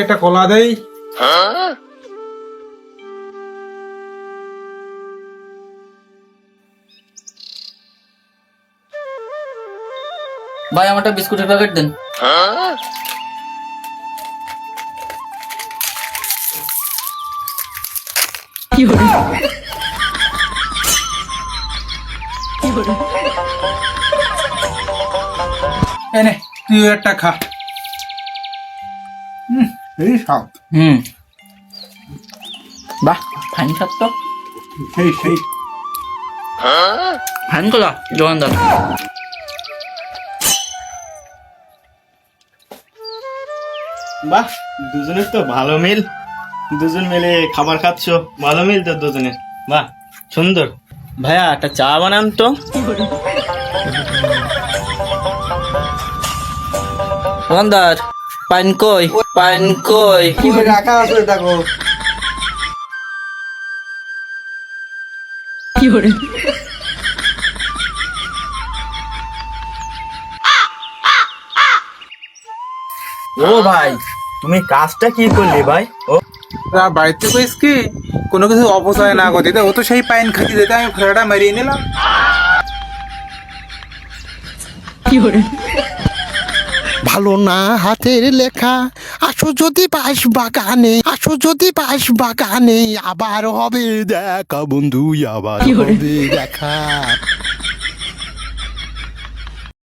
এটা কলা দেই। ভাই আমার একটা বিস্কুটের প্যাকেট দেন। এনে তুই একটা খা। এই স্বাদ। বাহ ফাইন স্বাদ তো। সেই ফাইন তো দা দোকানদার। বাহ, দুজনের তো ভালো মিল। দুজন মিলে খাবার খাচ্ছ, ভালো মিল তো দুজনের। বাহ সুন্দর। ভাইয়া একটা চা বানান তো। দোকানদার পাইন কই, পাইন কই? রাখা আছে দেখো। ও ভাই, তুমি কাজটা কি করলি ভাই? ও বাড়িতে কইস কি কোনো কিছু অপচয় না করতে, ও তো সেই পাইন খাতি দিতে আমি ফেরাটা মারিয়ে নিলাম। ভালো না হাতের লেখা, আসো যদি বাস বাগানে, আসো যদি বাস বাগানে, আবার হবে দেখা বন্ধু, আবার হবে দেখা।